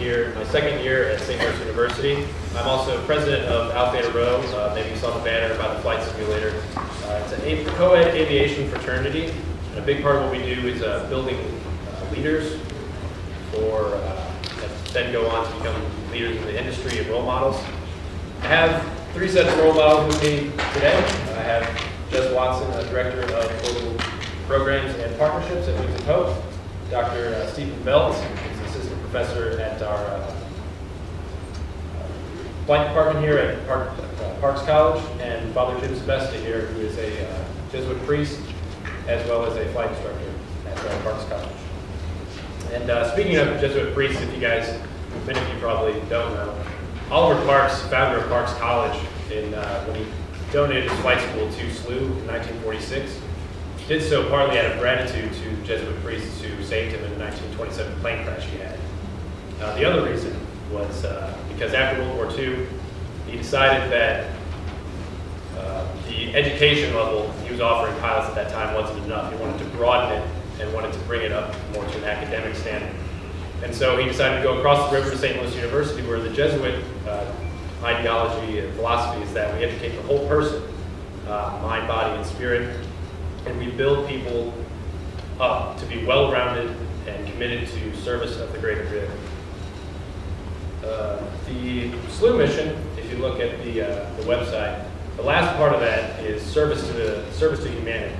here my second year at St. Louis University. I'm also president of Alpha Theta Rho. Maybe you saw the banner about the flight simulator. It's a co-ed aviation fraternity. And a big part of what we do is building leaders for that then go on to become leaders in the industry and role models. I have three sets of role models with me today. I have Jez Watson, Director of Global Programs and Partnerships at Wings and Hope. Dr. Stephen Belt is Assistant Professor at our flight department here at Parks College, and Father Jim Sebesta here, who is a Jesuit priest as well as a flight instructor at Parks College. And speaking of Jesuit priests, if you guys, many of you probably don't know, Oliver Parks, founder of Parks College, when he donated his flight school to SLU in 1946, did so partly out of gratitude to Jesuit priests who saved him in the 1927 plane crash he had. The other reason was because after World War II, he decided that the education level he was offering pilots at that time wasn't enough. He wanted to broaden it and wanted to bring it up more to an academic standard. And so he decided to go across the river to St. Louis University, where the Jesuit ideology and philosophy is that we educate the whole person, mind, body, and spirit, and we build people up to be well-rounded and committed to service of the greater good. The SLU mission, if you look at the website, the last part of that is service to humanity.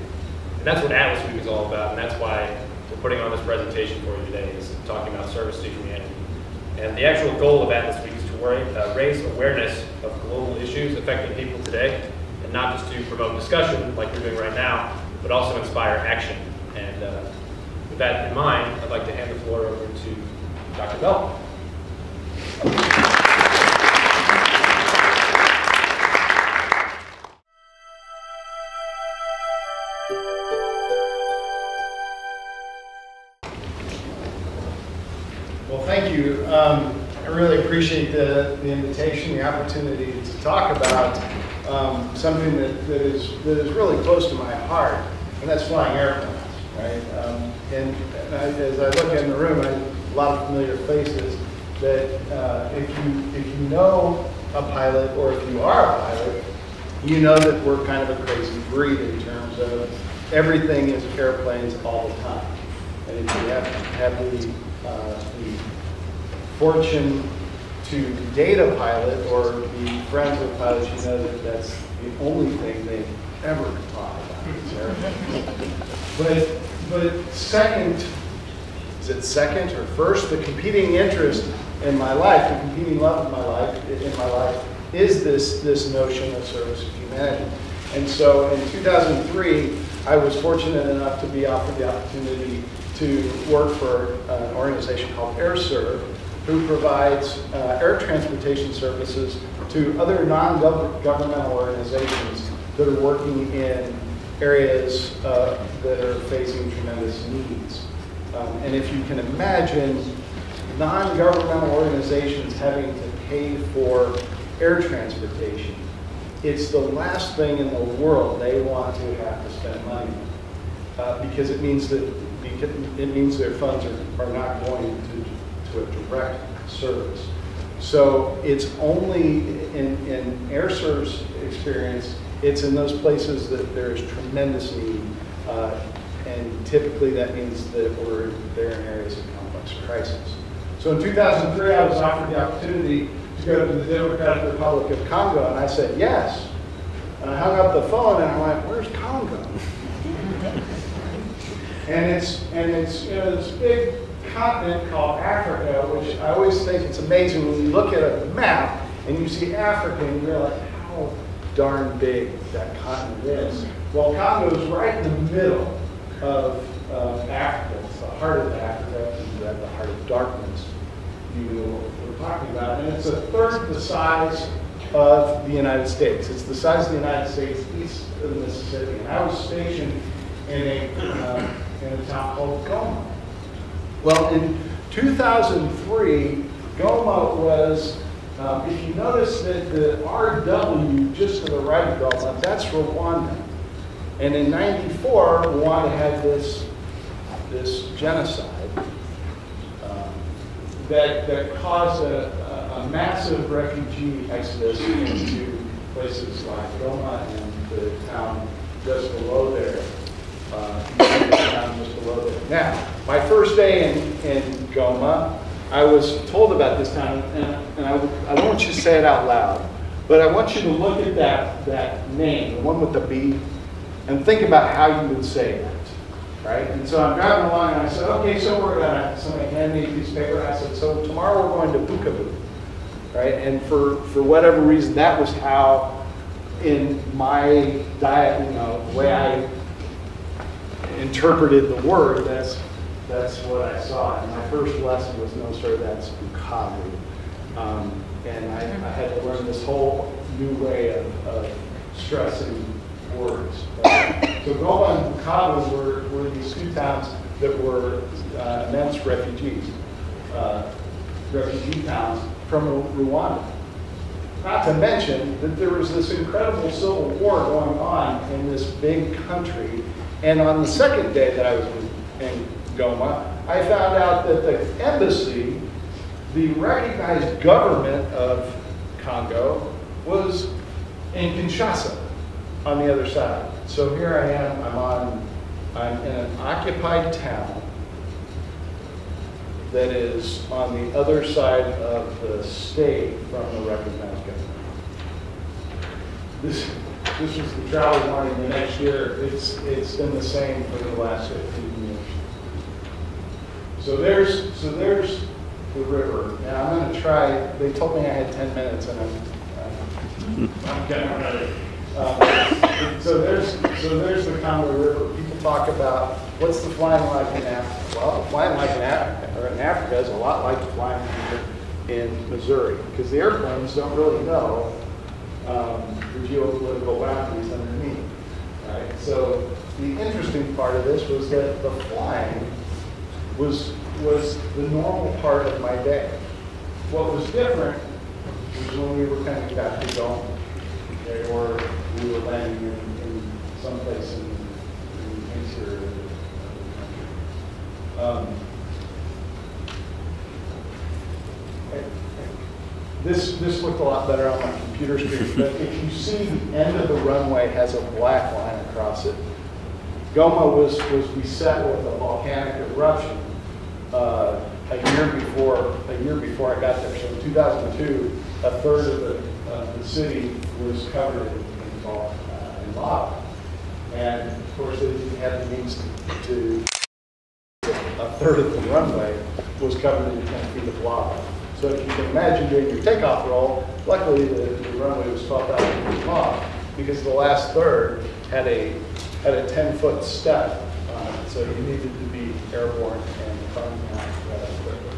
And that's what Atlas Week is all about, and that's why we're putting on this presentation for you today, is talking about service to humanity. And the actual goal of Atlas Week is to raise awareness of global issues affecting people today, and not just to promote discussion like we're doing right now, but also inspire action. And with that in mind, I'd like to hand the floor over to Dr. Bell. Well, thank you. I really appreciate the invitation, the opportunity to talk about something that is really close to my heart, and that's flying airplanes, right? And as I look in the room, I have a lot of familiar faces that if you know a pilot, or if you are a pilot, you know that we're kind of a crazy breed in terms of everything is airplanes all the time. And if you have the fortune to date a pilot or be friends with pilots, you know that that's the only thing they've ever talked about is airplanes. But second, is it second or first? The competing interest in my life, the competing love of my life is this notion of service to humanity. And so in 2003, I was fortunate enough to be offered the opportunity to work for an organization called AirServe, who provides air transportation services to other non-governmental organizations that are working in areas that are facing tremendous needs. And if you can imagine non-governmental organizations having to pay for air transportation, it's the last thing in the world they want to have to spend money on, because it means their funds are not going to a direct service. So it's only in AirServe's experience, it's in those places that there's tremendous need, and typically that means that we're there in areas of complex crisis. So in 2003, I was offered the opportunity to go to the Democratic Republic of Congo, and I said yes. And I hung up the phone, and I'm like, "Where's Congo?" and it's this big continent called Africa, which I always think it's amazing when you look at a map and you see Africa and you realize how darn big that continent is. Well, Congo is right in the middle of Africa. It's the heart of Africa, and at the heart of darkness. You know what we're talking about. And it's a third the size of the United States. It's the size of the United States east of the Mississippi. And I was stationed in a town called Goma. Well, in 2003, Goma was, if you notice that the RW just to the right of Goma, that's Rwanda. And in '94, Rwanda had this genocide that caused a massive refugee exodus into places like Goma and the town just below there. Now, my first day in Goma, I was told about this town, and I don't want you to say it out loud, but I want you to look at that name, the one with the B, and think about how you would say it. Right? And so I'm driving along and I said, okay, so we're gonna, somebody handed me a piece of paper, and I said, so tomorrow we're going to Bukavu. Right? And for whatever reason, that was how, in my diet, the way I interpreted the word, that's what I saw. And my first lesson was, no sir, that's Bukavu. And I had to learn this whole new way of stressing words. So Goma and Bukavu were these two towns that were immense refugee towns from Rwanda. Not to mention that there was this incredible civil war going on in this big country. And on the second day that I was in Goma, I found out that the embassy, the recognized government of Congo, was in Kinshasa, on the other side. So here I am, I'm in an occupied town that is on the other side of the state from the recognized government. This was the travel warning the next year. It's been the same for the last 15 years. So there's the river. Now I'm going to try, they told me I had 10 minutes and I'm getting ready. So there's the Congo River. People talk about what's the flying like in Africa. Well, the flying like in Africa is a lot like the flying in Missouri, because the airplanes don't really know the geopolitical boundaries underneath. Right? So the interesting part of this was that the flying was the normal part of my day. What was different was when we were coming back to Goma. Okay, or we were landing in some place in the interior of the country. This looked a lot better on my computer screen, but if you see the end of the runway has a black line across it. Goma was beset with a volcanic eruption a year before I got there. So in 2002, a third of the city was covered in lava. And of course, they didn't have the means to a third of the runway was covered in 10 feet of lava. So if you can imagine doing your takeoff roll, luckily the runway was 12,000 feet long because the last third had a 10-foot step on it. So you needed to be airborne and coming out quickly.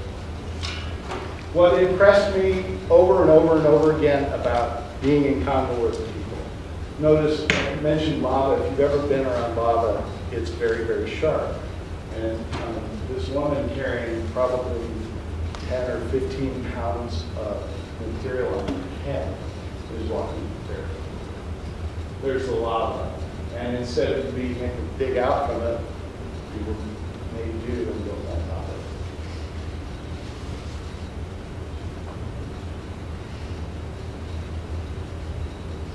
What impressed me over and over and over again about being in Congo were the people. Notice, I mentioned lava. If you've ever been around lava, it's very, very sharp. And this woman carrying probably 10 or 15 pounds of material on her head is walking there. There's the lava. And instead of being able to dig out from it, people may do and go on top of it.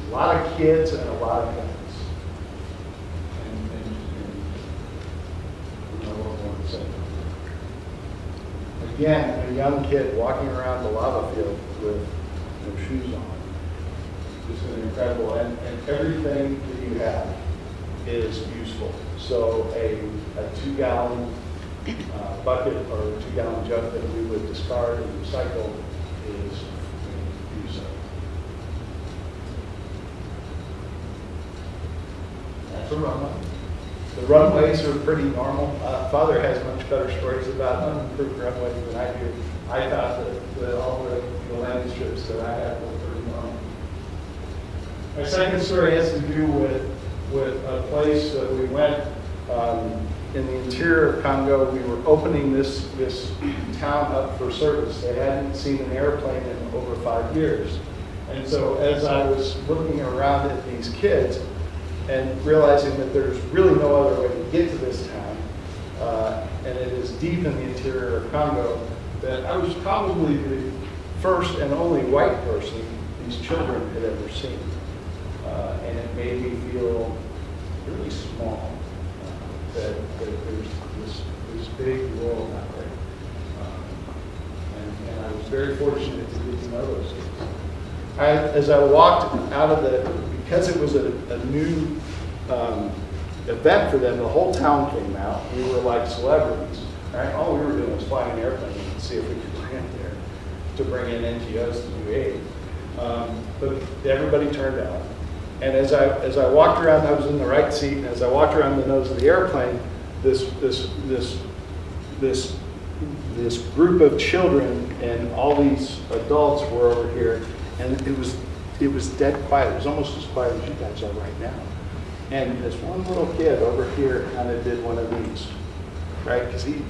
A lot of kids and a lot of guns. And you know what I want to say. Again, a young kid walking around the lava field with no shoes on. Just an incredible, and everything that you have is useful. So a 2-gallon bucket or a 2-gallon jug that we would discard and recycle is useful. That's a runway. The runways are pretty normal. Father has much better stories about unimproved runways than I do. I thought that all the landing strips that I had were pretty normal. My second story has to do with a place that we went in the interior of Congo. We were opening this town up for service. They hadn't seen an airplane in over 5 years. And so as I was looking around at these kids and realizing that there's really no other way to get to this town, and it is deep in the interior of Congo, that I was probably the first and only white person these children had ever seen. And it made me feel really small, that there's this big world out there. And I was very fortunate to get to know those kids. As I walked out of because it was a new event for them, the whole town came out. We were like celebrities, right? All we were doing was flying an airplane and see if we could land there to bring in NGOs to do aid. But everybody turned out. And as I walked around, I was in the right seat, and as I walked around the nose of the airplane, this group of children and all these adults were over here, and it was dead quiet. It was almost as quiet as you guys are right now. And this one little kid over here kind of did one of these, right? Because he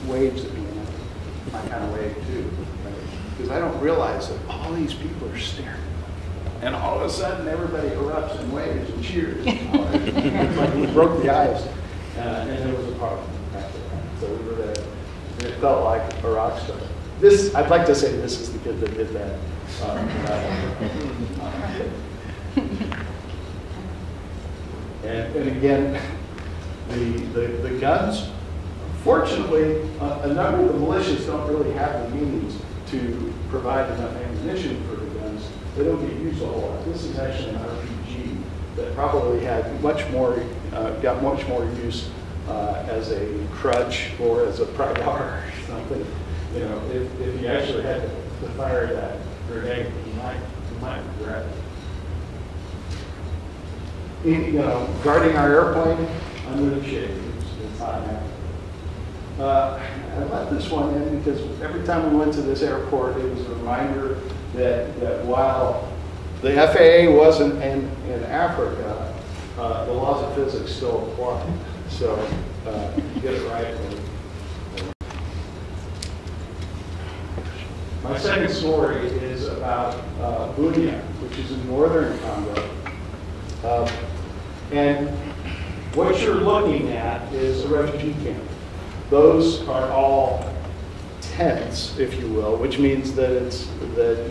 waves at me, and I kind of wave too, right? Because I don't realize that all these people are staring. And all of a sudden, everybody erupts and waves and cheers. It's like we broke the ice, and there was a party back there. So we were there, and it felt like a rock star. I'd like to say this is the kid that did that. And again, the guns, fortunately, a number of the militias don't really have the means to provide enough ammunition for the guns. They don't get used a whole lot. This is actually an RPG that probably had got much more use as a crutch or as a pry bar or something. You know, if you actually had to fire that grenade, you might regret it. You know, guarding our airplane under the shade. It's not happening. I let this one in because every time we went to this airport, it was a reminder that while the FAA wasn't in Africa, the laws of physics still apply. So get it right. My second story is about Bunia, which is in northern Congo. And what you're looking at is a refugee camp. Those are all tents, if you will, which means that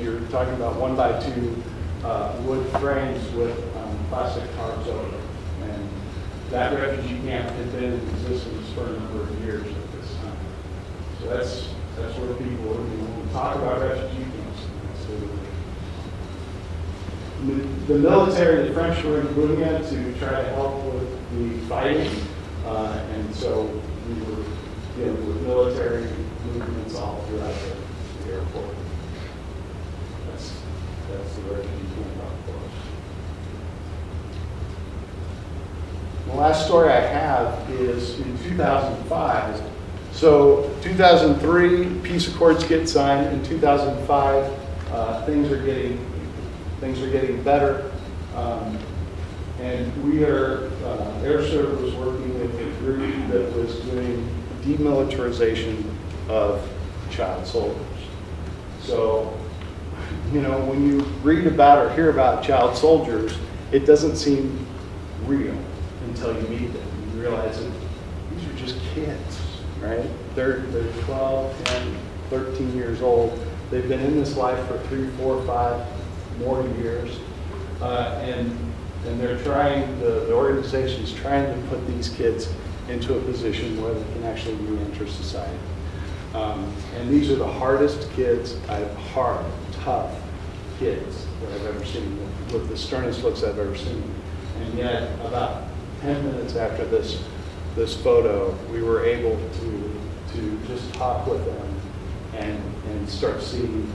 you're talking about 1x2 wood frames with plastic tarps over them. And that refugee camp had been in existence for a number of years at this time. So that's where people are. When we talk about refugee camps, the military, the French were in Bunia to try to help with the fighting, and so we were dealing with military movements all throughout the airport. That's the refugee camp for us. The last story I have is in 2005. So 2003, peace accords get signed. In 2005, things are getting better. And we are, AirServe was working with a group that was doing demilitarization of child soldiers. So, you know, when you read about or hear about child soldiers, it doesn't seem real until you meet them. You realize that these are just kids, right? They're 12, 10, 13 years old. They've been in this life for 3, 4, 5 more years. And they're trying, the organization's trying to put these kids into a position where they can actually re-enter society. And these are the hardest kids, hard, tough kids that I've ever seen, with the sternest looks I've ever seen. And yet, about 10 minutes after this photo, we were able to just talk with them and start seeing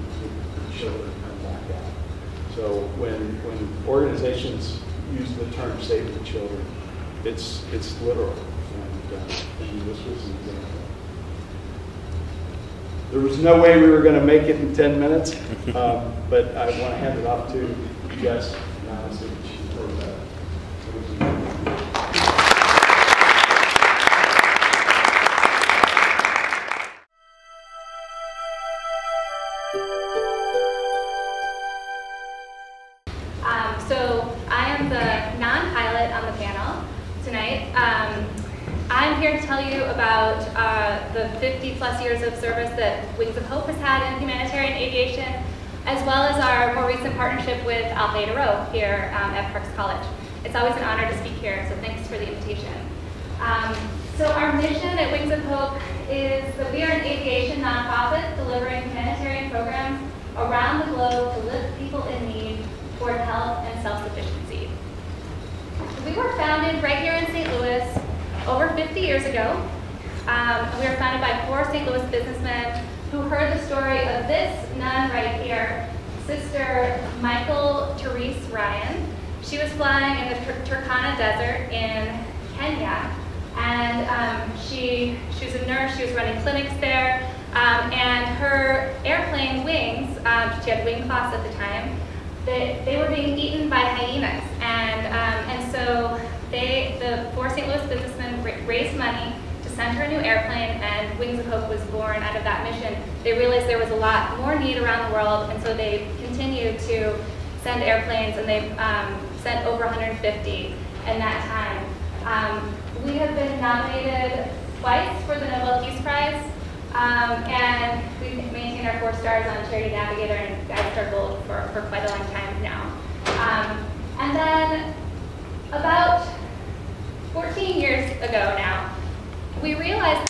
the children come back out. So when organizations use the term save the children, it's literal. And this was an example. There was no way we were going to make it in 10 minutes, but I want to hand it off to Jess now so that she can that. So I am the non-pilot on the panel tonight. I'm here to tell you about the 50+ years of service that Wings of Hope has had in humanitarian aviation, as well as our more recent partnership with Alpha Eta Rho here at Parks College. It's always an honor to speak here, so thanks for the invitation. So our mission at Wings of Hope is that we are an aviation nonprofit delivering humanitarian programs around the globe to lift people in need toward health and self-sufficiency. We were founded right here in St. Louis over 50 years ago. We were founded by 4 St. Louis businessmen who heard the story of this nun right here, Sister Michael Therese Ryan. She was flying in the Turkana Desert in Kenya, and she was a nurse. She was running clinics there, and her airplane wings, she had wing cloths at the time, they were being eaten by hyenas, and so the 4 St. Louis businessmen raised money to send her a new airplane, and Wings of Hope was born out of that mission. They realized there was a lot more need around the world, and so they continued to send airplanes, and they sent over 150 in that time. We have been nominated twice for the Nobel Peace Prize, and we've maintained our 4 stars on Charity Navigator and Guide Star Gold for quite a long time now. And then about 14 years ago now, we realized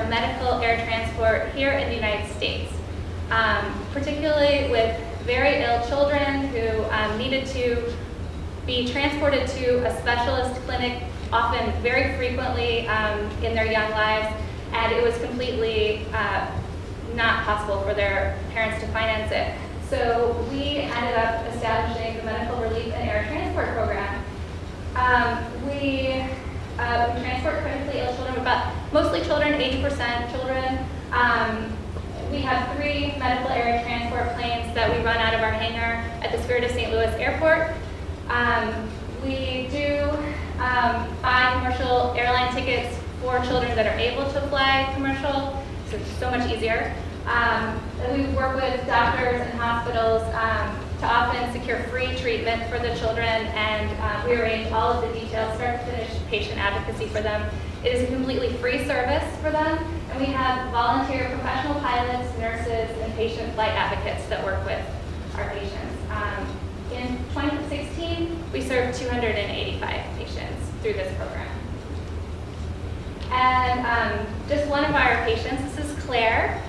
medical air transport here in the United States, particularly with very ill children who needed to be transported to a specialist clinic, often very frequently in their young lives, and it was completely not possible for their parents to finance it. So we ended up establishing the Medical Relief and Air Transport Program. We transport critically ill children, mostly children, 80% children. We have 3 medical air transport planes that we run out of our hangar at the Spirit of St. Louis Airport. We do buy commercial airline tickets for children that are able to fly commercial, so it's so much easier. We work with doctors and hospitals to often secure free treatment for the children, and we arrange all of the details, start to finish patient advocacy for them. It is a completely free service for them, and we have volunteer professional pilots, nurses, and patient flight advocates that work with our patients. In 2016, we served 285 patients through this program. And just one of our patients, this is Claire.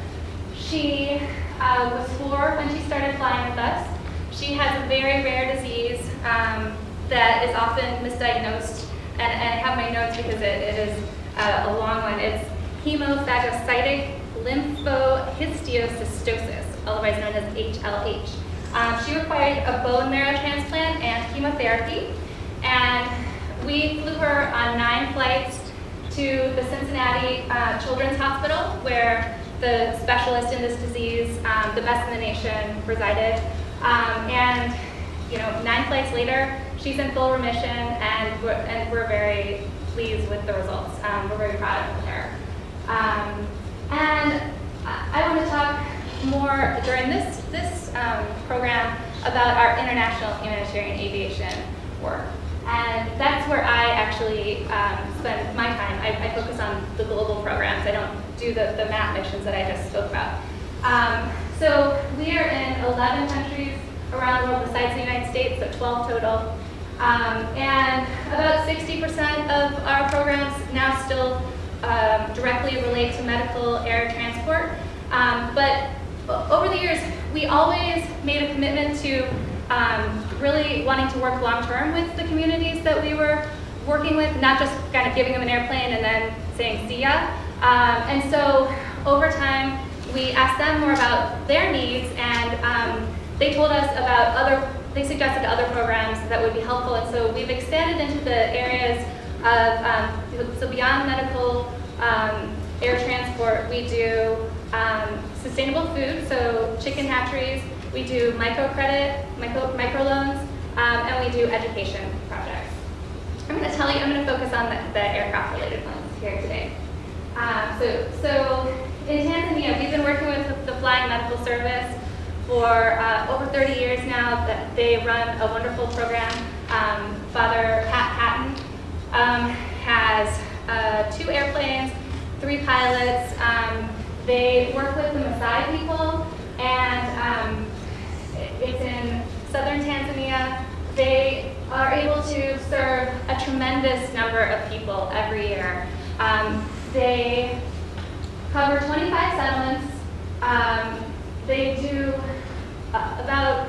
She was 4 when she started flying with us. She has a very rare disease that is often misdiagnosed, and I have my notes because it is a long one. It's hemophagocytic lymphohistiocytosis, otherwise known as HLH. She required a bone marrow transplant and chemotherapy, and we flew her on 9 flights to the Cincinnati Children's Hospital, where the specialist in this disease, the best in the nation, resided. And 9 flights later, she's in full remission, and we're very pleased with the results. We're very proud of her. And I want to talk more during this program about our international humanitarian aviation work. And that's where I actually spend my time. I focus on the global programs. I don't do the map missions that I just spoke about. So we are in 11 countries around the world besides the United States, so 12 total. And about 60% of our programs now still directly relate to medical air transport. But over the years, we always made a commitment to really wanting to work long-term with the communities that we were working with, not just kind of giving them an airplane and then saying, see ya. And so over time, we asked them more about their needs, and they told us about they suggested other programs that would be helpful. And so we've expanded into the areas of, so beyond medical air transport, we do sustainable food, so chicken hatcheries, we do microcredit, microloans, and we do education projects. I'm going to focus on the aircraft-related ones here today. So in Tanzania, we've been working with the Flying Medical Service for over 30 years now. That they run a wonderful program. Father Pat Patton has 2 airplanes, 3 pilots. They work with the Maasai people, and it's in southern Tanzania. They are able to serve a tremendous number of people every year. They cover 25 settlements. They do about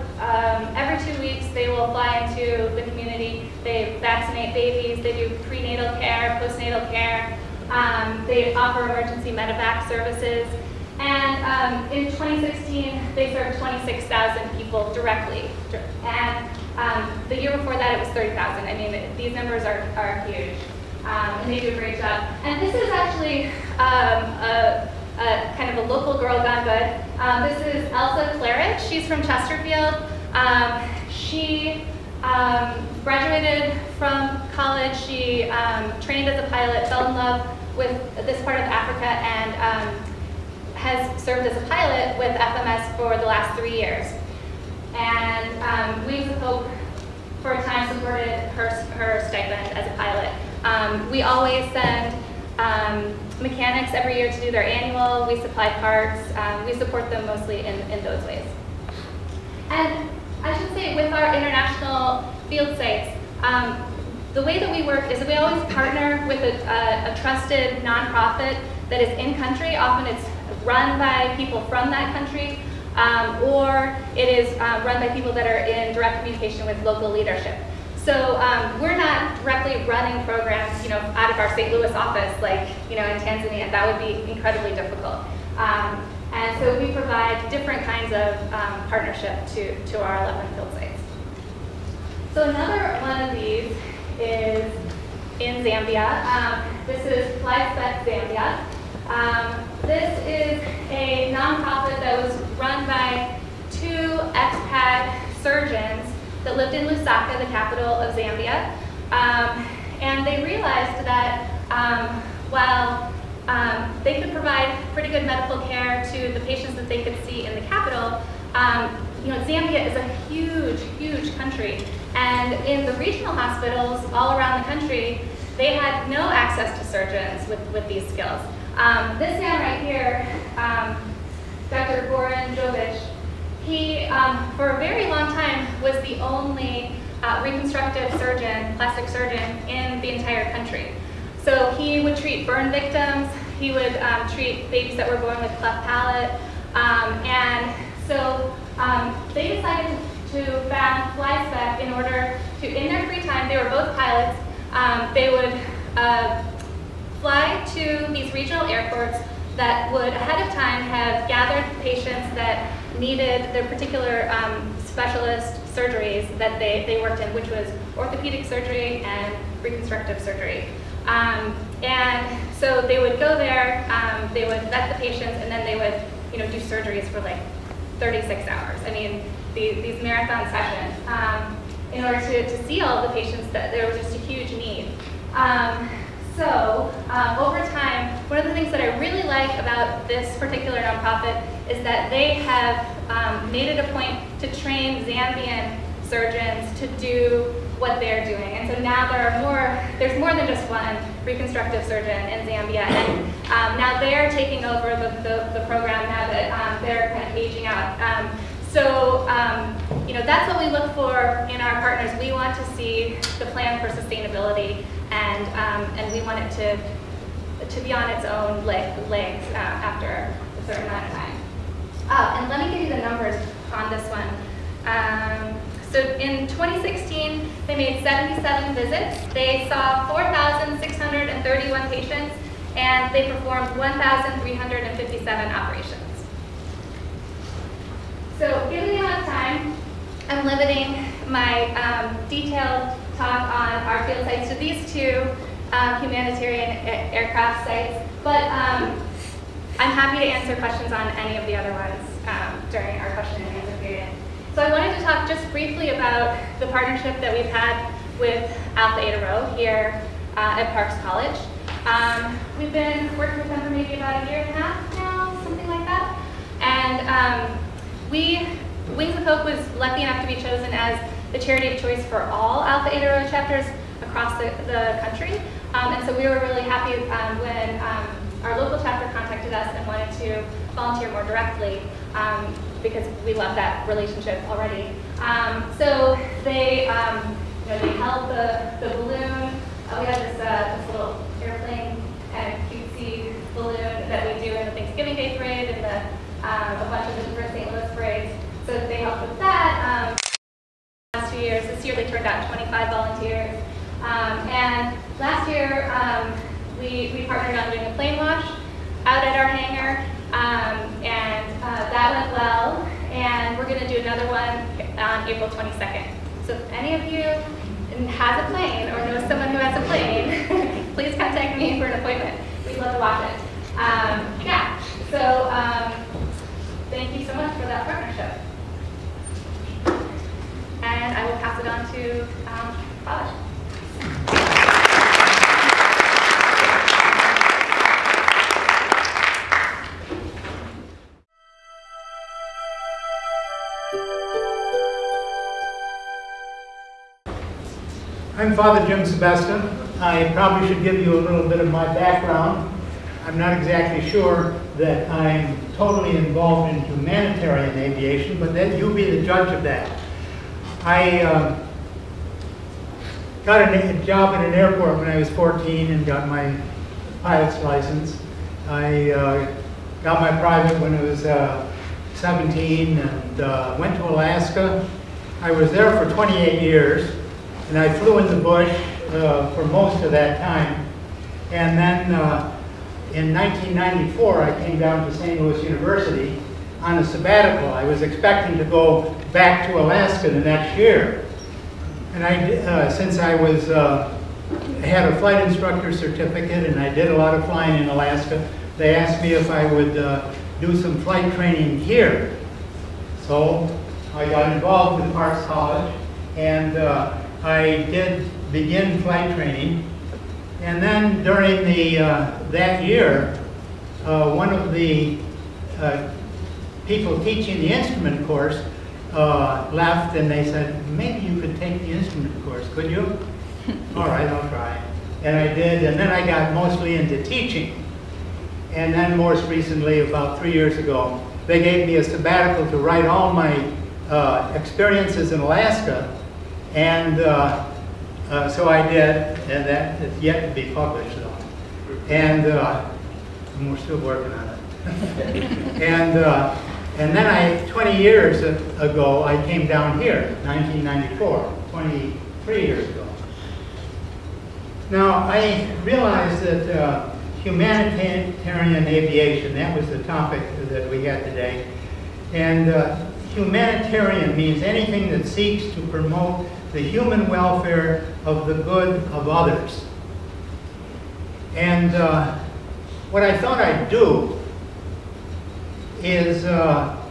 every 2 weeks they will fly into the community. They vaccinate babies. They do prenatal care, postnatal care. They offer emergency medevac services. And in 2016, they served 26,000 people directly. And the year before that, it was 30,000. I mean, these numbers are huge. And they do a great job. And this is actually kind of a local girl gone good. This is Elsa Claridge. She's from Chesterfield. She graduated from college. She trained as a pilot, fell in love with this part of Africa, and has served as a pilot with FMS for the last 3 years. And Wings of Hope, for a time, supported her stipend as a pilot. We always send mechanics every year to do their annual. We supply parts. We support them mostly in those ways. And I should say, with our international field sites, the way that we work is that we always partner with a trusted nonprofit that is in country. Often it's run by people from that country, or it is run by people that are in direct communication with local leadership. So we're not directly running programs, out of our St. Louis office, like, in Tanzania. That would be incredibly difficult. And so we provide different kinds of partnership to our 11 field sites. So another one of these is in Zambia. This is FlySpec Zambia. This is a nonprofit that was run by 2 expat surgeons that lived in Lusaka, the capital of Zambia. And they realized that while they could provide pretty good medical care to the patients that they could see in the capital, Zambia is a huge, huge country. And in the regional hospitals all around the country, they had no access to surgeons with these skills. This man right here, Dr. Goran Jovic, he, for a very long time, was the only reconstructive surgeon, plastic surgeon, in the entire country. So he would treat burn victims, he would treat babies that were born with cleft palate, and so they decided to found FlySpec in order to, in their free time, they were both pilots, they would fly to these regional airports that would ahead of time have gathered patients that needed their particular specialist surgeries that they worked in, which was orthopedic surgery and reconstructive surgery. And so they would go there, they would vet the patients, and then they would do surgeries for like 36 hours. I mean, these marathon sessions, in order to see all the patients, that there was just a huge need. So over time, one of the things that I really like about this particular nonprofit is that they have made it a point to train Zambian surgeons to do what they're doing. And so now there's more than just one reconstructive surgeon in Zambia. And now they're taking over the program now that they're kind of aging out. That's what we look for in our partners. We want to see the plan for sustainability, and we want it to be on its own legs after a certain amount of time. And let me give you the numbers on this one. So in 2016, they made 77 visits. They saw 4,631 patients, and they performed 1,357 operations. So given the amount of time, I'm limiting my detailed talk on our field sites to these 2 humanitarian aircraft sites, but I'm happy to answer questions on any of the other ones during our question and answer period. So I wanted to talk just briefly about the partnership that we've had with Alpha Eta Rho here at Parks College. We've been working with them for maybe about a year and a half now, something like that. And Wings of Hope was lucky enough to be chosen as the charity of choice for all Alpha Eta Rho chapters across the country. And so we were really happy when our local chapter contacted us and wanted to volunteer more directly because we love that relationship already. So they, they held the balloon. We had this little airplane kind of cutesy balloon that we do in the Thanksgiving Day parade and a bunch of the different St. Louis parades. So they helped with that. Last 2 years, this year they turned out 25 volunteers. And last year we partnered on doing a plane wash out at our hangar, and that went well. And we're going to do another one on April 22nd. So if any of you has a plane or knows someone who has a plane, please contact me for an appointment. We'd love to watch it. Yeah, so thank you so much for that partnership. And I will pass it on to college. I'm Father Jim Sebesta. I probably should give you a little bit of my background. I'm not exactly sure that I'm totally involved in humanitarian aviation, but then you be the judge of that. I got a job at an airport when I was 14 and got my pilot's license. I got my private when I was 17 and went to Alaska. I was there for 28 years. And I flew in the bush for most of that time. And then in 1994, I came down to St. Louis University on a sabbatical. I was expecting to go back to Alaska the next year. And since I had a flight instructor certificate and I did a lot of flying in Alaska, they asked me if I would do some flight training here. So I got involved with Parks College, and I did begin flight training, and then during that year, one of the people teaching the instrument course left, and they said, maybe you could take the instrument course, could you? All right, I'll try. And I did, and then I got mostly into teaching. And then most recently, about 3 years ago, they gave me a sabbatical to write all my experiences in Alaska. And so I did, and that is yet to be published, though. And we're still working on it. And then 20 years ago, I came down here, 1994, 23 years ago. Now, I realized that humanitarian aviation, that was the topic that we had today. And humanitarian means anything that seeks to promote the human welfare of the good of others. And what I thought I'd do is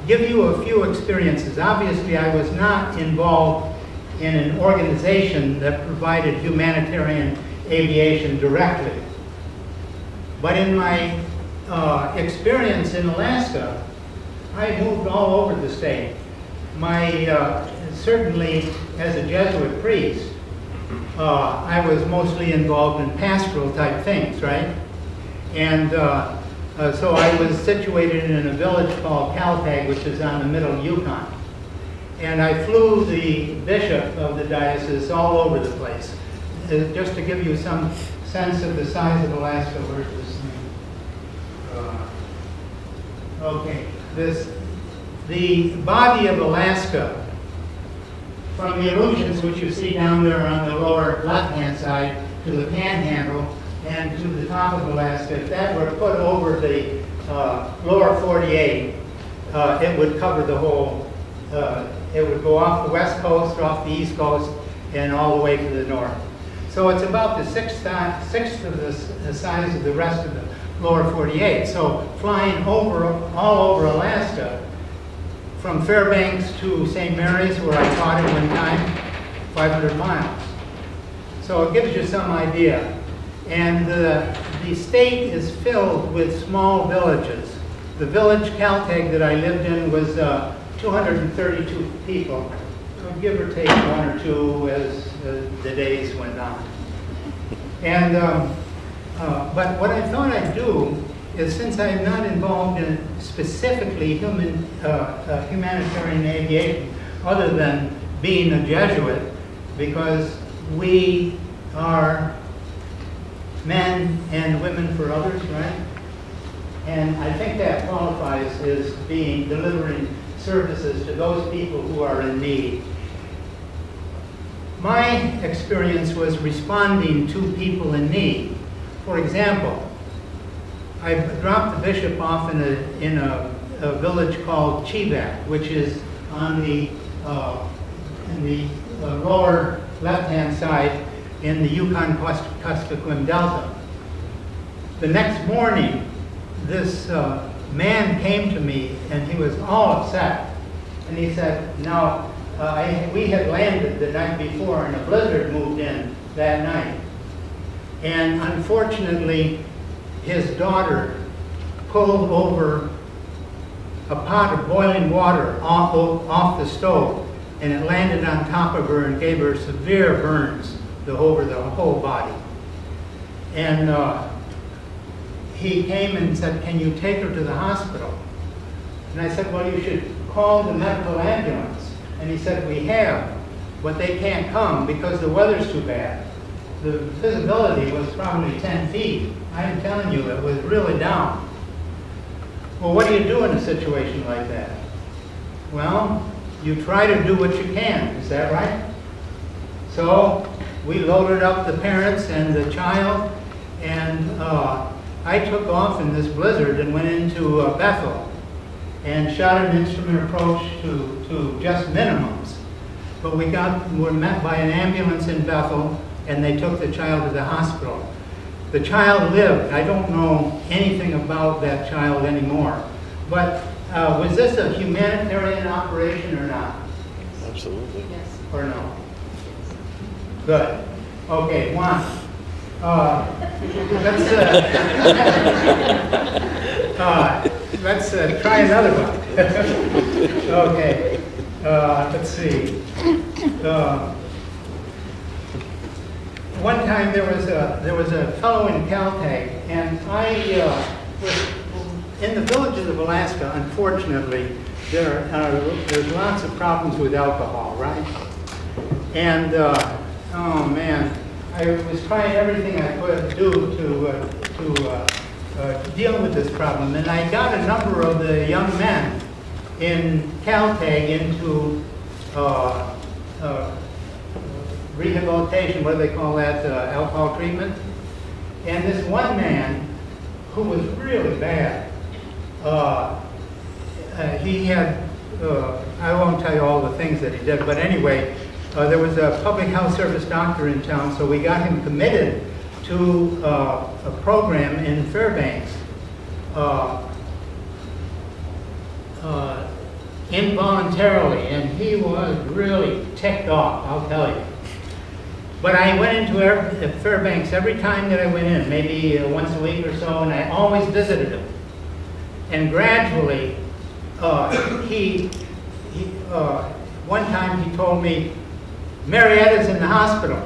give you a few experiences. Obviously, I was not involved in an organization that provided humanitarian aviation directly. But in my experience in Alaska, I moved all over the state. Certainly, as a Jesuit priest, I was mostly involved in pastoral type things, right? And so I was situated in a village called Caltag, which is on the middle Yukon. And I flew the bishop of the diocese all over the place. Just to give you some sense of the size of Alaska, where's this thing? Okay, the body of Alaska, from the Aleutians, which you see down there on the lower left-hand side, to the Panhandle, and to the top of Alaska, if that were put over the lower 48, it would cover the whole, it would go off the west coast, off the east coast, and all the way to the north. So it's about the sixth of the size of the rest of the lower 48. So flying all over Alaska, from Fairbanks to St. Mary's, where I taught at one time, 500 miles. So it gives you some idea. And the state is filled with small villages. The village Caltag that I lived in was 232 people, give or take one or two as the days went on. And but what I thought I'd do is since I'm not involved in specifically humanitarian aviation, other than being a Jesuit, because we are men and women for others, right? And I think that qualifies as being delivering services to those people who are in need. My experience was responding to people in need. For example, I dropped the bishop off in a village called Chivac, which is on the lower left-hand side in the Yukon-Kuskokwim Delta. The next morning, this man came to me, and he was all upset. And he said, now, we had landed the night before, and a blizzard moved in that night. And unfortunately, his daughter pulled over a pot of boiling water off the stove, and it landed on top of her and gave her severe burns over the whole body. And he came and said, can you take her to the hospital? And I said, well, you should call the medical ambulance. And he said, we have, but they can't come because the weather's too bad. The visibility was probably 10 feet. I'm telling you, it was really down. Well, what do you do in a situation like that? Well, you try to do what you can, is that right? So we loaded up the parents and the child, and I took off in this blizzard and went into Bethel and shot an instrument approach to just minimums. But we were met by an ambulance in Bethel, and they took the child to the hospital. The child lived. I don't know anything about that child anymore. But was this a humanitarian operation or not? Absolutely. Yes. Or no? Good. Okay, Juan. Let's try another one. Okay. Let's see. One time there was a fellow in Caltech, and I was in the villages of Alaska. Unfortunately, there's lots of problems with alcohol, right? And oh man, I was trying everything I could do to deal with this problem, and I got a number of the young men in Caltech into rehabilitation, what do they call that, alcohol treatment. And this one man, who was really bad, he had, I won't tell you all the things that he did, but anyway, there was a public health service doctor in town, so we got him committed to a program in Fairbanks, involuntarily, and he was really ticked off, I'll tell you. But I went into Fairbanks every time that I went in, maybe once a week or so, and I always visited him. And gradually, one time he told me, Marietta's in the hospital.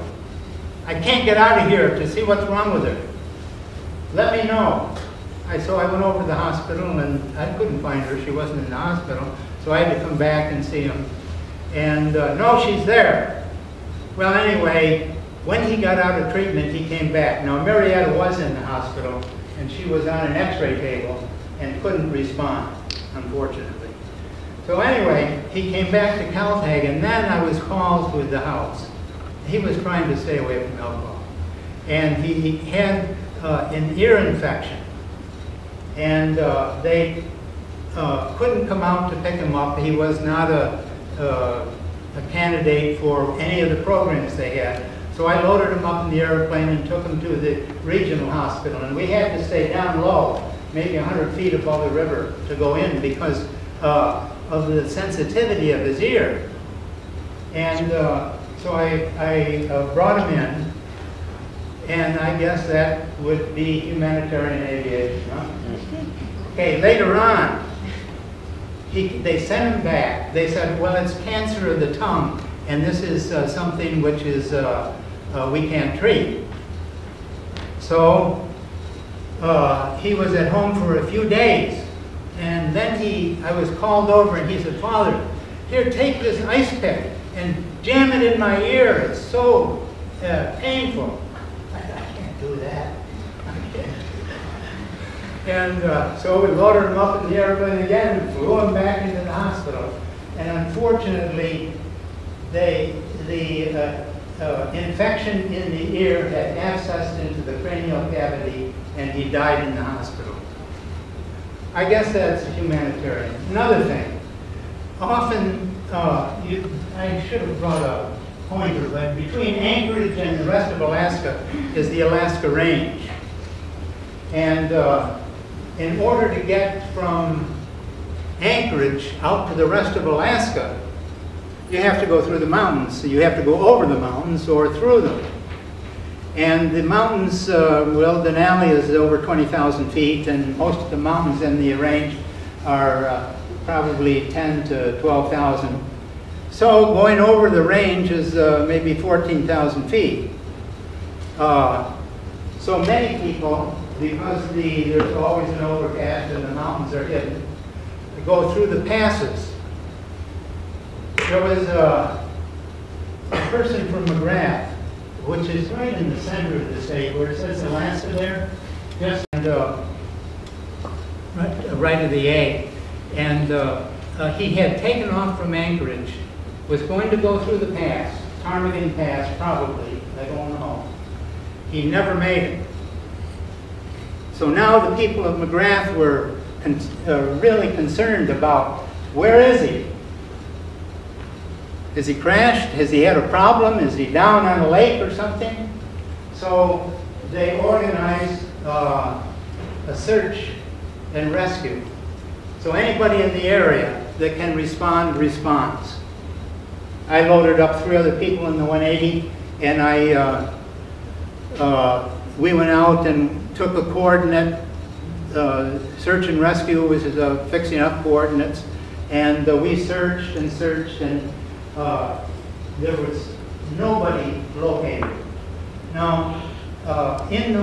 I can't get out of here to see what's wrong with her. Let me know. So I went over to the hospital, and I couldn't find her. She wasn't in the hospital. So I had to come back and see him. And no, she's there. Well, anyway, when he got out of treatment, he came back. Now, Marietta was in the hospital, and she was on an x-ray table and couldn't respond, unfortunately. So anyway, he came back to Caltech, and then I was called to the house. He was trying to stay away from alcohol. And he had an ear infection. And they couldn't come out to pick him up. He was not a candidate for any of the programs they had. So I loaded him up in the airplane and took him to the regional hospital. And we had to stay down low, maybe 100 feet above the river to go in because of the sensitivity of his ear. And so I brought him in. And I guess that would be humanitarian aviation, huh? Okay, later on, they sent him back. They said, well, it's cancer of the tongue, and this is something which is we can't treat. So he was at home for a few days. And then I was called over and he said, "Father, here, take this ice pick and jam it in my ear. It's so painful." I can't do that. I can't. And so we loaded him up in the airplane again and flew him back into the hospital. And unfortunately, the infection in the ear had abscessed into the cranial cavity, and he died in the hospital. I guess that's humanitarian. Another thing, often, I should have brought a pointer, but between Anchorage and the rest of Alaska is the Alaska Range. And in order to get from Anchorage out to the rest of Alaska, you have to go through the mountains. So you have to go over the mountains or through them. And the mountains, well, Denali is over 20,000 feet, and most of the mountains in the range are probably 10 to 12,000. So going over the range is maybe 14,000 feet. So many people, because there's always an overcast and the mountains are hidden, go through the passes. There was a person from McGrath, which is right in the center of the state, where it says Alaska there, yes, and right of the A. And he had taken off from Anchorage, was going to go through the pass, Ptarmigan Pass, probably, I don't know. He never made it. So now the people of McGrath were really concerned about, where is he? Has he crashed? Has he had a problem? Is he down on a lake or something? So they organized a search and rescue. So anybody in the area that can respond, responds. I loaded up 3 other people in the 180, and we went out and took a coordinate. Search and rescue was fixing up coordinates, and we searched and searched, and there was nobody located. Now, in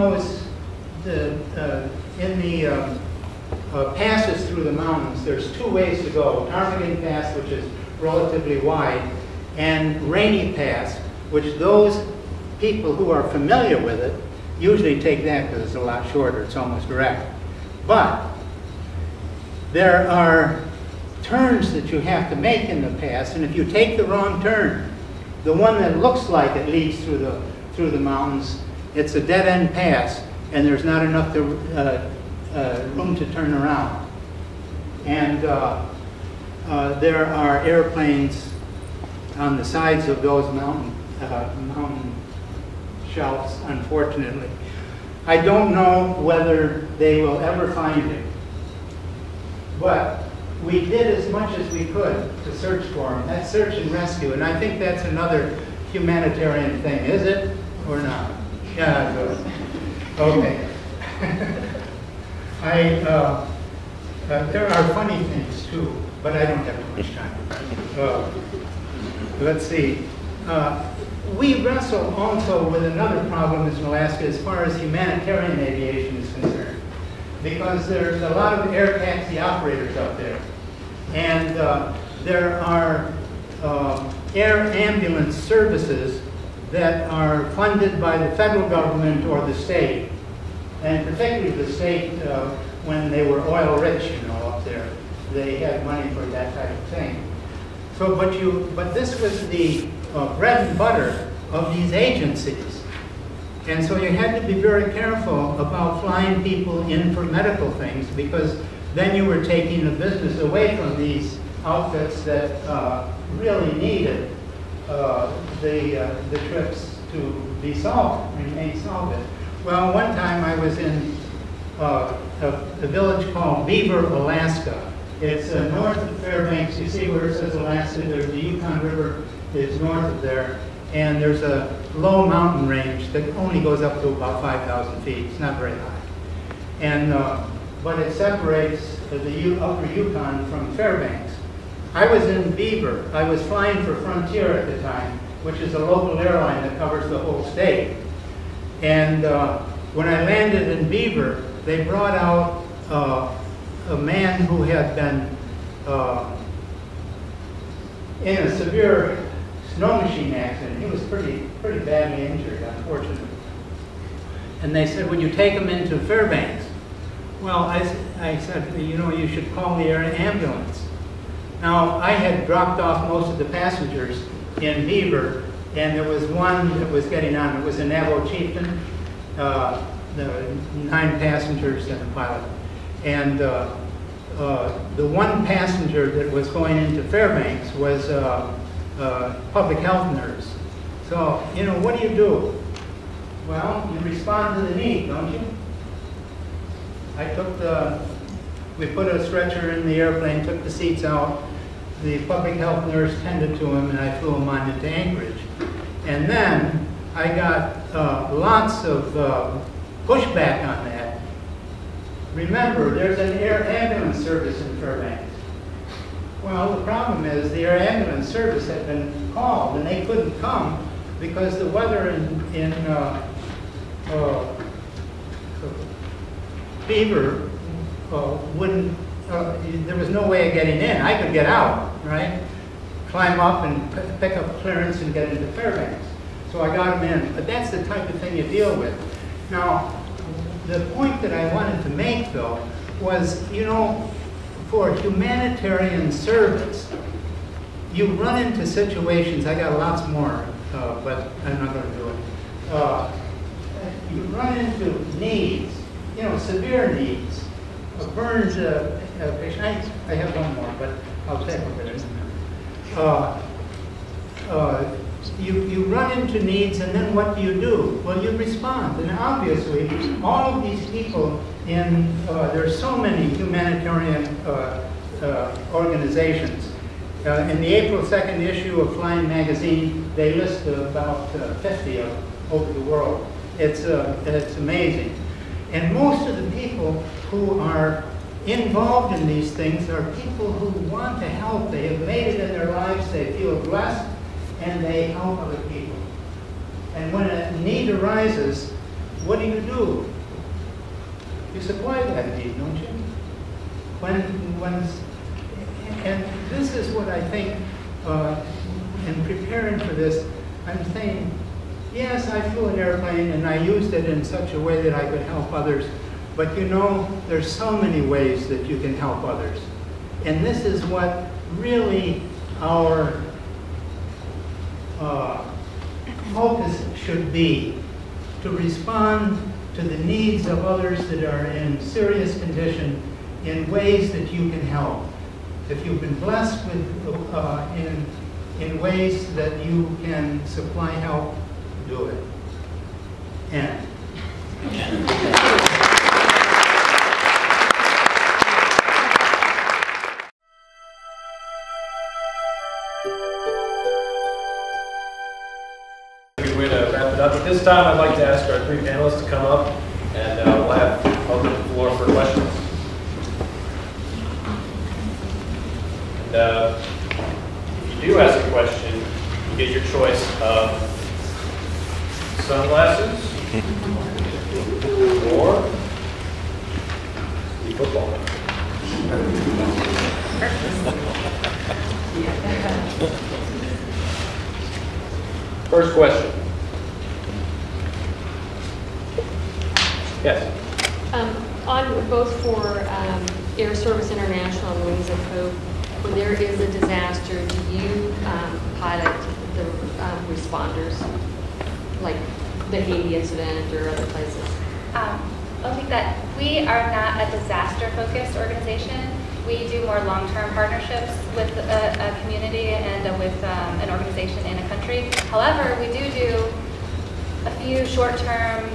the passes through the mountains, there's 2 ways to go: Ptarmigan Pass, which is relatively wide, and Rainy Pass, which those people who are familiar with it usually take that because it's a lot shorter. It's almost direct. But there are turns that you have to make in the pass, and if you take the wrong turn, the one that looks like it leads through the mountains, it's a dead-end pass, and there's not enough room to turn around. And there are airplanes on the sides of those mountain shelves, unfortunately. I don't know whether they will ever find him, but we did as much as we could to search for him. That's search and rescue, and I think that's another humanitarian thing, is it, or not? Yeah, good. Okay. There are funny things too, but I don't have too much time. Let's see. We wrestle also with another problem in Alaska as far as humanitarian aviation is concerned, because there's a lot of air taxi operators out there, and there are air ambulance services that are funded by the federal government or the state, and particularly the state when they were oil rich, you know, up there. They had money for that type of thing. So, but this was the bread and butter of these agencies. And so you had to be very careful about flying people in for medical things, because then you were taking the business away from these outfits that really needed the trips to be solved, remain solvent. Well, one time I was in a village called Beaver, Alaska. It's north of Fairbanks. You see where it says Alaska, there's the Yukon River is north of there, and there's a low mountain range that only goes up to about 5,000 feet. It's not very high. And, but it separates the upper Yukon from Fairbanks. I was in Beaver. I was flying for Frontier at the time, which is a local airline that covers the whole state. And when I landed in Beaver, they brought out a man who had been in a severe snow machine accident. He was pretty badly injured, unfortunately. And they said, would you take him into Fairbanks? Well, I said, you know, you should call the air ambulance. Now, I had dropped off most of the passengers in Beaver, and there was one that was getting on. It was a Navajo chieftain, the 9 passengers and a pilot. And the one passenger that was going into Fairbanks was a public health nurse. So, you know, what do? Well, you respond to the need, don't you? We put a stretcher in the airplane, took the seats out. The public health nurse tended to him, and I flew him on into Anchorage. And then I got lots of pushback on that. Remember, there's an air ambulance service in Fairbanks. Well, the problem is the air ambulance service had been called, and they couldn't come because the weather in Beaver wouldn't, there was no way of getting in. I could get out, right? Climb up and pick up clearance and get into Fairbanks. So I got them in. But that's the type of thing you deal with. Now, the point that I wanted to make, though, was, you know, for humanitarian service, you run into situations, I got lots more, but I'm not going to do it. You run into needs, you know, severe needs. A burns patient. I have one more, but I'll take it in a minute. You run into needs, and then what do? Well, you respond. And obviously, all of these people there's so many humanitarian organizations. In the April 2nd issue of Flying Magazine, they list about 50 of them over the world. It's amazing. And most of the people who are involved in these things are people who want to help. They have made it in their lives, they feel blessed, and they help other people. And when a need arises, what do? You supply that need, don't you? And this is what I think, in preparing for this, I'm saying, yes, I flew an airplane and I used it in such a way that I could help others. But you know, there's so many ways that you can help others. And this is what really our focus should be, to respond to the needs of others that are in serious condition in ways that you can help. If you've been blessed with, in ways that you can supply help, do it. And. Good way to wrap it up. At this time, I'd like to ask our 3 panelists to come up, and we'll open the floor for questions. And if you do ask a question, you get your choice of sunglasses or the football. First question. Yes. On both for Air Service International and Wings of Hope, when there is a disaster, do you pilot the responders, like the Haiti incident or other places? I'll take that. We are not a disaster-focused organization. We do more long-term partnerships with a community and with an organization in a country. However, we do a few short-term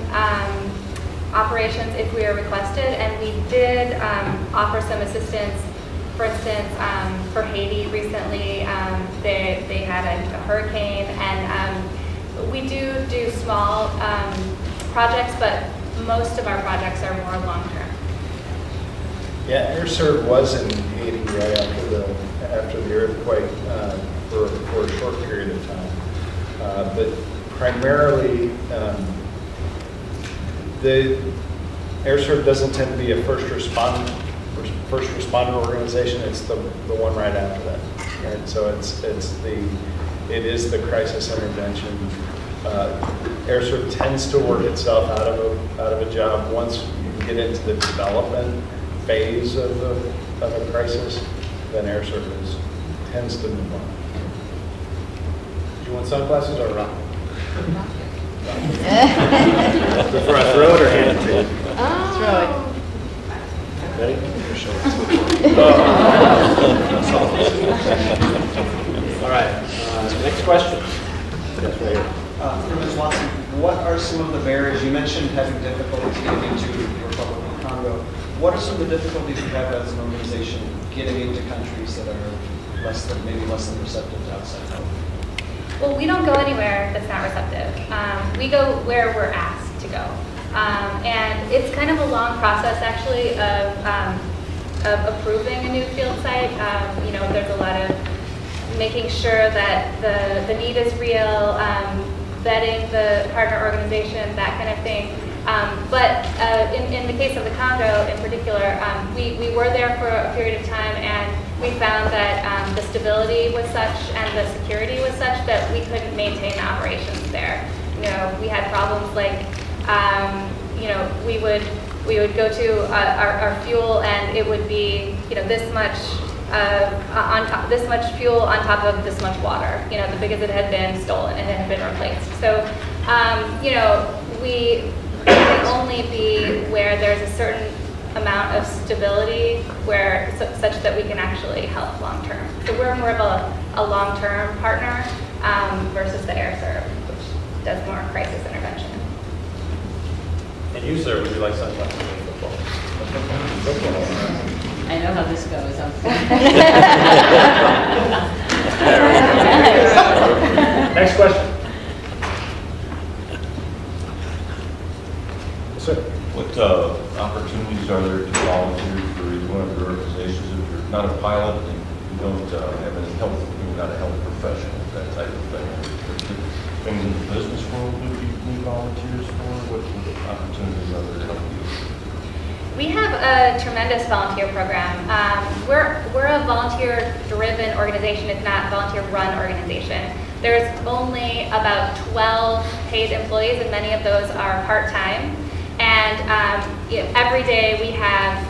operations if we are requested, and we did offer some assistance. For instance, for Haiti recently, they had a hurricane, and we do small projects, but most of our projects are more long-term. Yeah, AirServe was in Haiti right after the earthquake for a short period of time, but primarily AirServe doesn't tend to be a first responder organization. It's the one right after that. Right? So it is the crisis intervention. AirServe tends to work itself out of a job once you get into the development phase of a crisis. Then AirServe tends to move on. Do you want sunglasses or rock? Before I throw it or hand it to you? Throw it. Ready? All right. Next question. Yes, right here. For Ms. Watson, what are some of the barriers? You mentioned having difficulties getting into the Republic of Congo. What are some of the difficulties you have as an organization getting into countries that are maybe less than receptive to outside help? Well, we don't go anywhere that's not receptive. We go where we're asked to go. And it's kind of a long process, actually, of approving a new field site. You know, there's a lot of making sure that the need is real, vetting the partner organization, that kind of thing. But in the case of the Congo in particular, we were there for a period of time, and we found that the stability was such and the security was such that we couldn't maintain the operations there. You know, we had problems like, you know, we would go to our fuel, and it would be, you know, this much this much fuel on top of this much water. You know, because it had been stolen and it had been replaced. So, you know, we can only be where there's a certain amount of stability where such that we can actually help long term. So we're more of a long term partner versus the AirServe, which does more crisis intervention. And you, sir, would you like sunglasses or football? I know how this goes. Next question. Yes, sir. What opportunities are there to volunteer for one of your organizations if you're not a pilot and you don't have any health, you're not a health professional, that type of thing? Things in the business world would you need volunteers for? What opportunities are there to help you? We have a tremendous volunteer program. We're a volunteer-driven organization. It's not a volunteer-run organization. There's only about 12 paid employees, and many of those are part-time. And you know, every day we have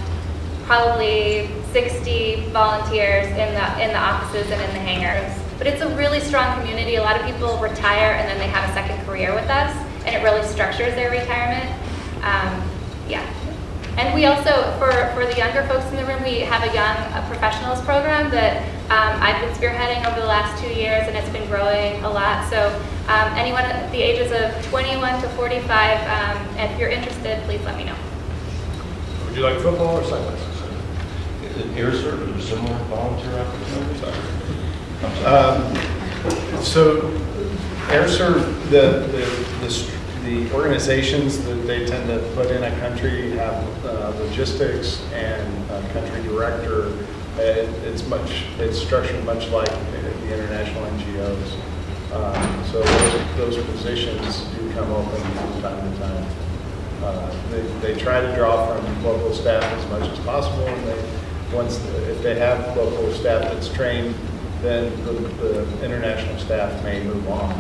probably 60 volunteers in the offices and in the hangars. But it's a really strong community. A lot of people retire and then they have a second career with us, and it really structures their retirement. Yeah. And we also, for the younger folks in the room, we have a young professionals program that I've been spearheading over the last 2 years, and it's been growing a lot. So anyone at the ages of 21 to 45, if you're interested, please let me know. Would you like football or sunglasses? Is it AirServe or similar volunteer opportunities? So AirServe, the organizations that they tend to put in a country have logistics and a country director. It's structured much like the international NGOs. So those positions do come open from time to time. They try to draw from local staff as much as possible, and if they have local staff that's trained, then the international staff may move on.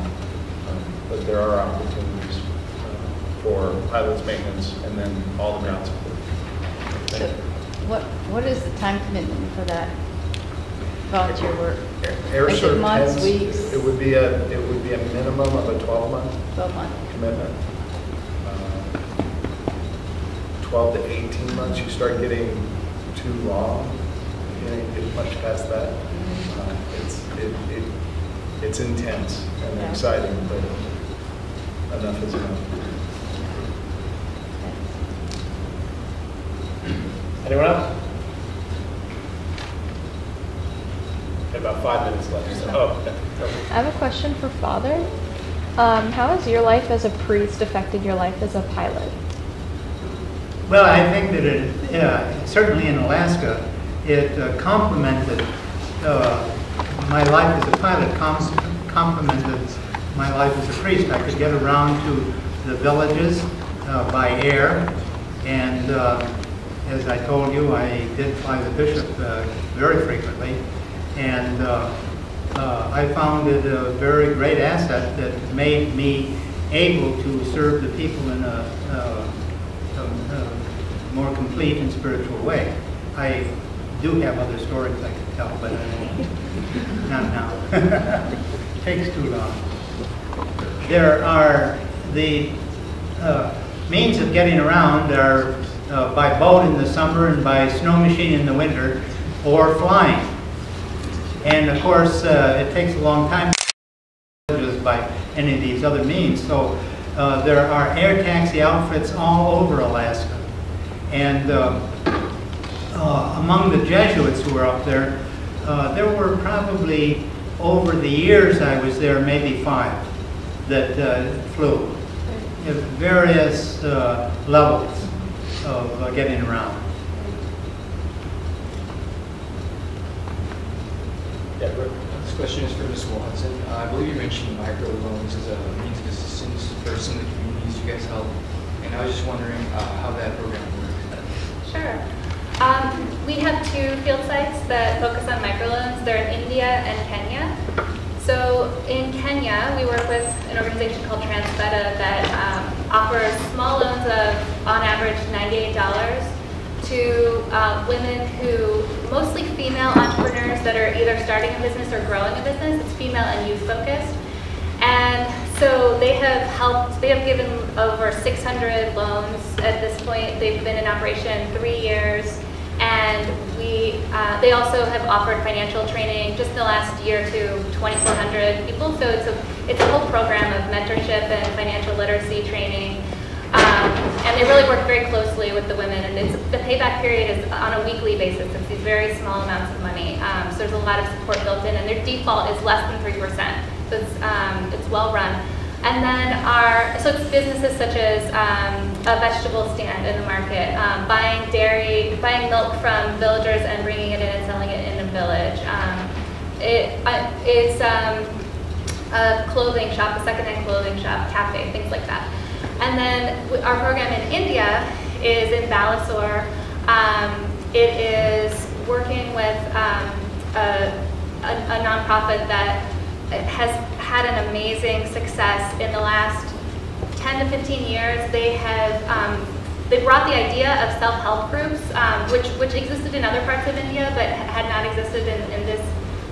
But there are opportunities for pilots, maintenance, and then all the ground support. So what is the time commitment for that volunteer work? Is it months, weeks? It would be a minimum of a 12-month 12-month commitment. 12 to 18 months, you start getting too long. You know, you get much past that. It's intense and exciting, but enough is enough. Anyone else? About 5 minutes left. So, okay. I have a question for Father. How has your life as a priest affected your life as a pilot? Well, I think that it, certainly in Alaska, it complemented my life as a pilot, complemented my life as a priest. I could get around to the villages by air, And as I told you, I did fly the Bishop very frequently, and I found it a very great asset that made me able to serve the people in a more complete and spiritual way. I do have other stories I could tell, but not now. It takes too long. There are the means of getting around are by boat in the summer and by snow machine in the winter, or flying. And of course, it takes a long time by any of these other means. So there are air taxi outfits all over Alaska. And among the Jesuits who were up there, there were probably, over the years I was there, maybe 5 that flew at various levels of getting around. Yeah, Rick. This question is for Ms. Watson. I believe you mentioned microloans as a means of assistance for some of the communities you guys help, and I was just wondering how that program works. Sure. We have 2 field sites that focus on microloans. They're in India and Kenya. So in Kenya, we work with an organization called Transfeta that offers small loans of, on average, $98 to women who, mostly female entrepreneurs that are either starting a business or growing a business. It's female and youth focused. And so they have given over 600 loans at this point. They've been in operation 3 years. And they also have offered financial training just in the last year to 2,400 people. So it's a whole program of mentorship and financial literacy training. And they really work very closely with the women. And the payback period is on a weekly basis. It's these very small amounts of money. So there's a lot of support built in. And their default is less than 3%. So it's well run. And then so it's businesses such as a vegetable stand in the market, buying milk from villagers and bringing it in and selling it in a village. It's a clothing shop, a secondhand clothing shop, cafe, things like that. And then our program in India is in Balasore. It is working with a nonprofit that has had an amazing success in the last 10 to 15 years. They brought the idea of self-help groups, which existed in other parts of India but had not existed in this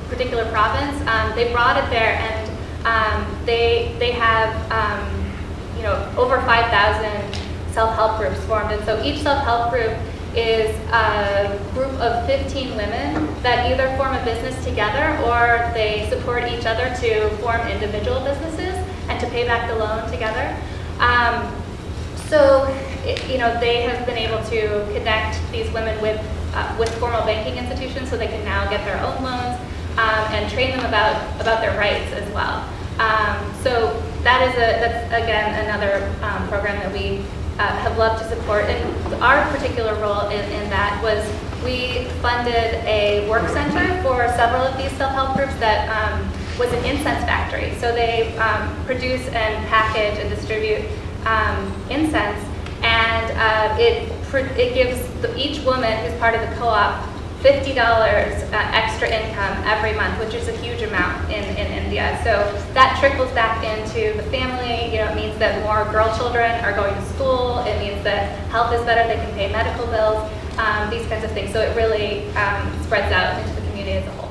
particular province. They brought it there, and they have over 5,000 self-help groups formed. And so each self-help group is a group of 15 women that either form a business together or they support each other to form individual businesses and to pay back the loan together. They have been able to connect these women with formal banking institutions so they can now get their own loans and train them about their rights as well. So that's again another program that we have loved to support. And our particular role in that was we funded a work center for several of these self-help groups that was an incense factory. So they produce and package and distribute incense, and it gives each woman who's part of the co-op $50 extra income every month, which is a huge amount in India. So that trickles back into the family. It means that more girl children are going to school. It means that health is better. They can pay medical bills, these kinds of things. So it really spreads out into the community as a whole.